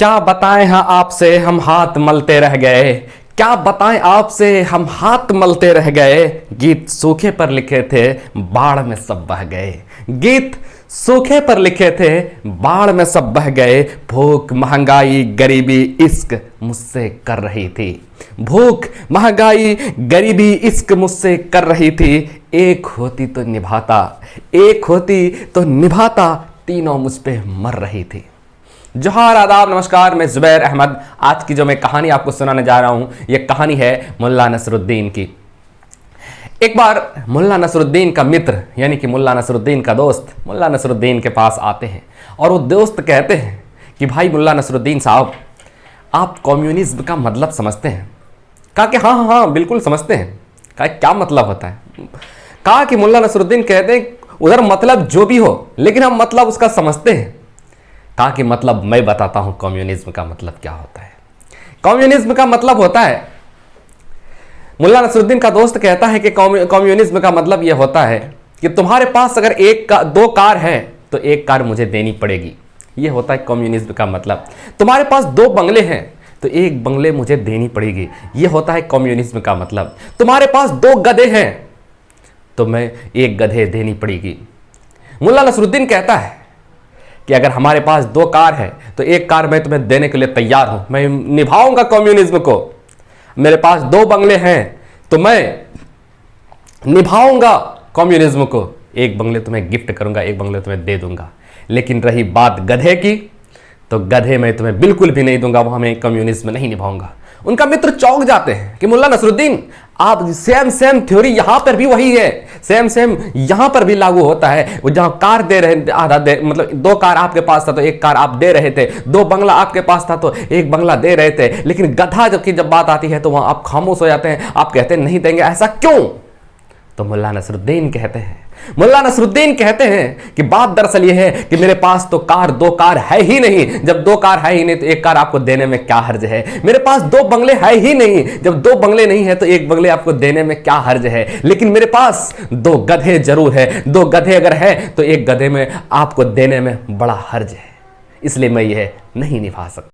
क्या बताएं हाँ आपसे हम हाथ मलते रह गए। क्या बताएं आपसे हम हाथ मलते रह गए। गीत सूखे पर लिखे थे बाढ़ में सब बह गए। गीत सूखे पर लिखे थे बाढ़ में सब बह गए। भूख महंगाई गरीबी इश्क मुझसे कर रही थी। भूख महंगाई गरीबी इश्क मुझसे कर रही थी। एक होती तो निभाता, एक होती तो निभाता, तीनों मुझ पे मर रही थी। जोहार आदाब नमस्कार, मैं जुबैर अहमद। आज की जो मैं कहानी आपको सुनाने जा रहा हूं, यह कहानी है मुल्ला नसरुद्दीन की। एक बार मुल्ला नसरुद्दीन का मित्र यानी कि मुल्ला नसरुद्दीन का दोस्त मुल्ला नसरुद्दीन के पास आते हैं और वो दोस्त कहते हैं कि भाई मुल्ला नसरुद्दीन साहब, आप कम्युनिज्म का मतलब समझते हैं? कहा कि हाँ हाँ हाँ बिल्कुल समझते हैं। कहा क्या मतलब होता है? कहा कि मुल्ला नसरुद्दीन कहते हैं उधर मतलब जो भी हो लेकिन हम मतलब उसका समझते हैं। कहा कि मतलब मैं बताता हूं कम्युनिज्म का मतलब क्या होता है। कम्युनिज्म का मतलब होता है, मुल्ला नसरुद्दीन का दोस्त कहता है कि कम्युनिज्म का मतलब यह होता है कि तुम्हारे पास अगर दो कार है तो एक कार मुझे देनी पड़ेगी। यह होता है कम्युनिज्म का मतलब। तुम्हारे पास दो बंगले हैं तो एक बंगले मुझे देनी पड़ेगी। यह होता है कम्युनिज्म का मतलब। तुम्हारे पास दो गधे हैं तो मैं एक गधे देनी पड़ेगी। मुल्ला नसरुद्दीन कहता है कि अगर हमारे पास दो कार है तो एक कार मैं तुम्हें देने के लिए तैयार हूं, मैं निभाऊंगा कम्युनिज्म को। मेरे पास दो बंगले हैं तो मैं निभाऊंगा कम्युनिज्म को। एक बंगले तुम्हें गिफ्ट करूंगा, एक बंगले तुम्हें दे दूंगा। लेकिन रही बात गधे की, तो गधे मैं तुम्हें बिल्कुल भी नहीं दूंगा, वहां मैं कम्युनिज्म नहीं निभाऊंगा। उनका मित्र चौंक जाते हैं कि मुल्ला नसरुद्दीन, आप सेम थ्योरी यहां पर भी वही है, सेम यहां पर भी लागू होता है। वो जहां कार दे रहे आधा दे, मतलब दो कार आपके पास था तो एक कार आप दे रहे थे, दो बंगला आपके पास था तो एक बंगला दे रहे थे। लेकिन गधा जब बात आती है तो वहां आप खामोश हो जाते हैं, आप कहते हैं नहीं देंगे। ऐसा क्यों? तो मुल्ला नसरुद्दीन कहते हैं कि बात दरअसल यह है कि मेरे पास तो दो कार है ही नहीं। जब दो कार है ही नहीं तो एक कार आपको देने में क्या हर्ज है। मेरे पास दो बंगले है ही नहीं, जब दो बंगले नहीं है तो एक बंगले आपको देने में क्या हर्ज है। लेकिन मेरे पास दो गधे जरूर है, दो गधे अगर है तो एक गधे में आपको देने में बड़ा हर्ज है, इसलिए मैं यह नहीं निभा सकता।